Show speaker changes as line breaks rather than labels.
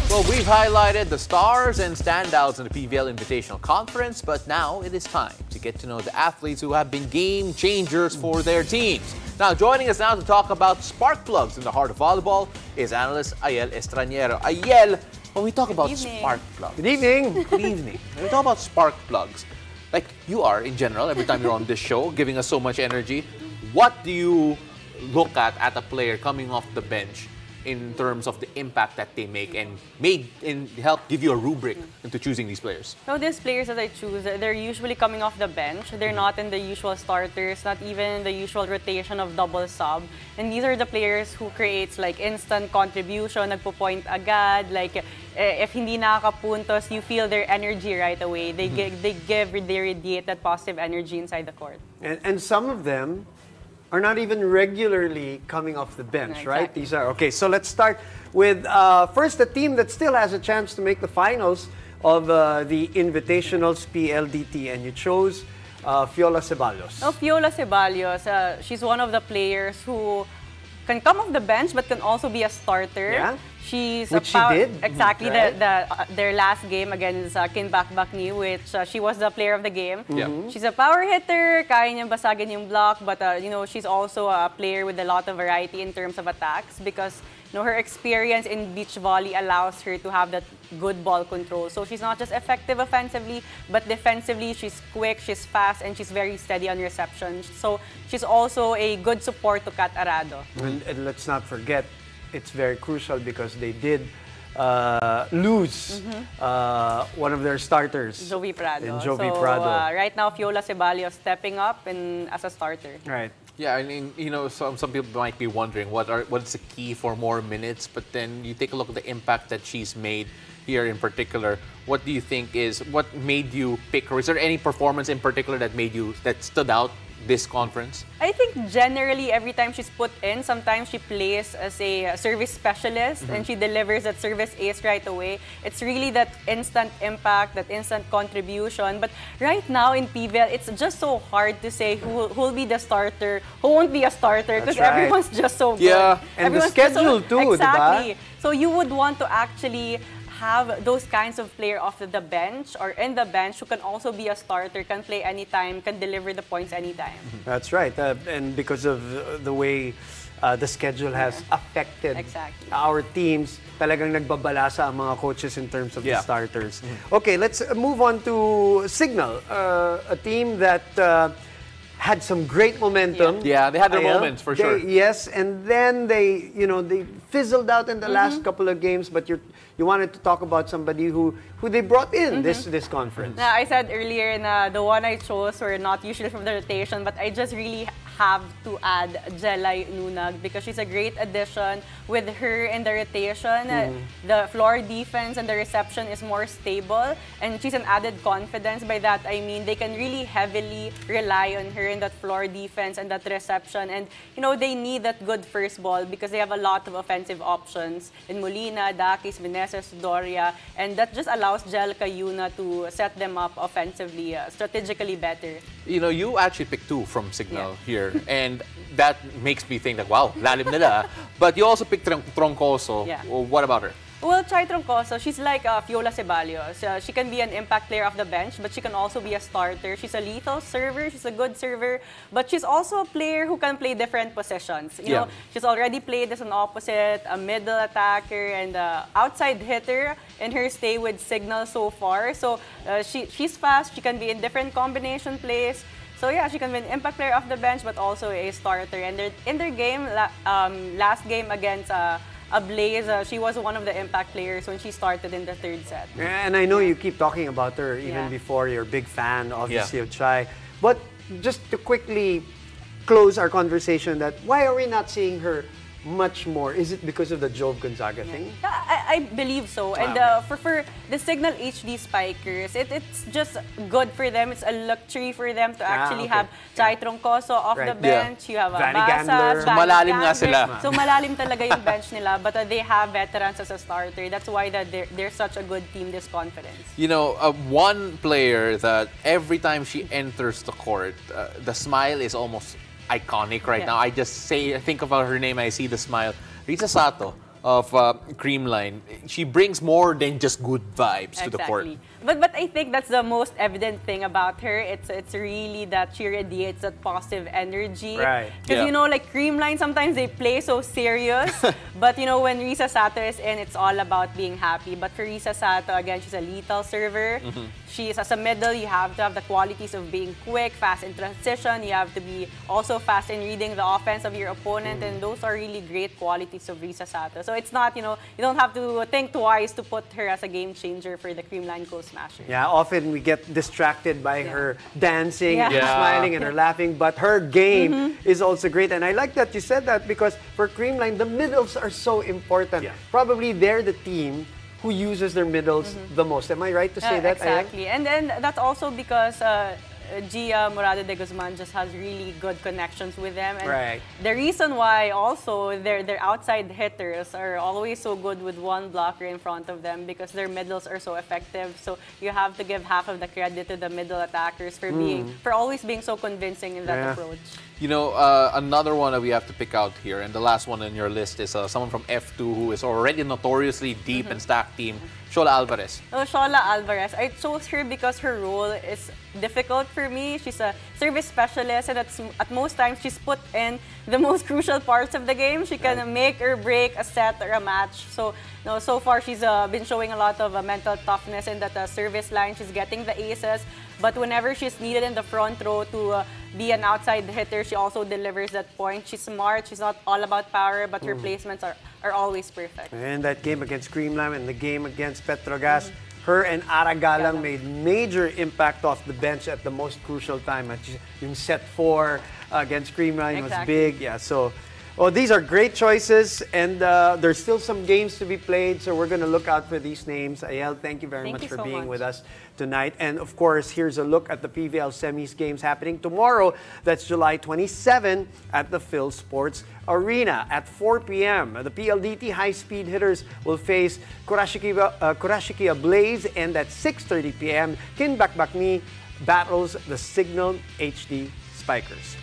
Well, we've highlighted the stars and standouts in the PVL Invitational Conference, but now it is time to get to know the athletes who have been game changers for their teams. Now, joining us now to talk about spark plugs in the heart of volleyball is analyst Ayel Estrañero. Ayel, when we talk about spark plugs...
Good evening.
Good evening. When we talk about spark plugs, like you are in general, every time you're on this show, giving us so much energy, what do you look at a player coming off the bench in terms of the impact that they make and help give you a rubric into choosing these players?
So these players that I choose, they're usually coming off the bench. They're not in the usual starters, not even the usual rotation of double sub. And these are the players who creates like instant contribution, nagpo-point agad, like if hindi nakakapuntos, you feel their energy right away. They they radiate that positive energy inside the court.
And some of them are not even regularly coming off the bench, right? These are, okay, so let's start with first a team that still has a chance to make the finals of the Invitationals PLDT, and you chose Fiola Ceballos.
Oh, Fiola Ceballos, she's one of the players who can come off the bench but can also be a starter.
Yeah.
She's
which she did.
Exactly,
right?
their last game against Kinbak Bakni, which she was the player of the game.
Yeah.
She's a power hitter, kaya niyang basagin yung block, but you know, she's also a player with a lot of variety in terms of attacks because you know, her experience in beach volley allows her to have that good ball control. So she's not just effective offensively, but defensively, she's quick, she's fast, and she's very steady on reception. So she's also a good support to Kat Arado.
And let's not forget, it's very crucial because they did lose one of their starters.
Jovi Prado.
And Jovi Prado.
Right now, Fiola Ceballos stepping up as a starter.
Right.
Yeah, I mean, you know, some people might be wondering what's the key for more minutes, but then you take a look at the impact that she's made here in particular. What do you think what made you pick her? Is there any performance in particular that stood out this conference?
I think generally every time she's put in, sometimes she plays as a service specialist and she delivers that service ace right away. It's really that instant impact, that instant contribution. But right now in PVL, it's just so hard to say who'll be the starter, who won't be a starter, because everyone's just so good.
Yeah, and
everyone's
the schedule too,
exactly.
Diba?
So you would want to actually have those kinds of player off the bench or in the bench who can also be a starter, can play anytime, can deliver the points anytime.
That's right. And because of the way the schedule has affected our teams, talagang nagbabalasa ang mga coaches in terms of the starters. Okay, let's move on to Signal, a team that had some great momentum.
Yeah, they had their moments for sure.
Yes, and then they fizzled out in the last couple of games. But you wanted to talk about somebody who they brought in this conference.
Now, I said earlier na the one I chose were not usually from the rotation, but I just really have to add Jelay Nunag because she's a great addition. With her in the rotation, the floor defense and the reception is more stable, and she's an added confidence. By that, I mean they can really heavily rely on her in that floor defense and that reception. And you know, they need that good first ball because they have a lot of offensive options in Molina, Dakis, Meneses, Doria, and that just allows Jelka Yuna to set them up offensively, strategically better.
You know, you actually picked two from Signal here, and that makes me think that, wow, lalim nila. But you also picked Troncoso.
Yeah.
What about her?
Well, Chai Troncoso, she's like Fiola Ceballos. She can be an impact player off the bench, but she can also be a starter. She's a lethal server, she's a good server, but she's also a player who can play different positions. You know, she's already played as an opposite, a middle attacker, and outside hitter in her stay with Signal so far. So she's fast, she can be in different combination plays. So yeah, she can be an impact player off the bench, but also a starter. And in their game, last game against Ablaze, she was one of the impact players when she started in the third set.
And I know you keep talking about her even before. You're a big fan, obviously, of Chai. But just to quickly close our conversation, why are we not seeing her much more? Is it because of the Jove Gonzaga thing?
I believe so. And for the Signal HD spikers, it's just good for them. It's a luxury for them to actually have Chai Troncoso off the bench. You have Basas,
so malalim nga sila.
So malalim talaga yung bench nila, but they have veterans as a starter. That's why they're such a good team this conference. You
know, one player that every time she enters the court, the smile is almost iconic right now. I just think about her name, I see the smile. Risa Sato. of Creamline. She brings more than just good vibes to the court.
But I think that's the most evident thing about her. It's really that she radiates that positive energy.
Right.
Because you know, like Creamline, sometimes they play so serious. But you know, when Risa Sato is in, it's all about being happy. But for Risa Sato, again, she's a lethal server. She's as a middle, you have to have the qualities of being quick, fast in transition. You have to be also fast in reading the offense of your opponent, and those are really great qualities of Risa Sato. So it's not, you know, you don't have to think twice to put her as a game changer for the Creamline Coast Smashers.
Yeah, often we get distracted by her dancing and smiling and her laughing, but her game is also great. And I like that you said that because for Creamline, the middles are so important. Probably they're the team who uses their middles the most. Am I right to say that?
Exactly. And then that's also because Gia Morado de Guzman just has really good connections with them. And the reason why also their outside hitters are always so good with one blocker in front of them because their middles are so effective. So you have to give half of the credit to the middle attackers for always being so convincing in that approach.
You know, another one that we have to pick out here, and the last one on your list is someone from F2 who is already notoriously deep and stacked team, Shola Alvarez.
Oh, Shola Alvarez. I chose her because her role is difficult for me. She's a service specialist, and at most times she's put in the most crucial parts of the game. She can make or break a set or a match. So, you know, so far she's been showing a lot of mental toughness in that service line. She's getting the aces. But whenever she's needed in the front row to be an outside hitter, she also delivers that point. She's smart. She's not all about power, but her placements are always perfect.
And that game against Creamline and the game against Petrogas, her and Aragalang made major impact off the bench at the most crucial time. Yung set 4 against Creamline was big. Yeah, so these are great choices, and there's still some games to be played, so we're going to look out for these names. Ayel, thank you very much for being with us tonight. And of course, here's a look at the PVL Semis games happening tomorrow. That's July 27 at the Phil Sports Arena at 4 p.m. The PLDT high-speed hitters will face Kurashiki Blaze, and at 6:30 p.m., Kinbak Bakni battles the Signal HD Spikers.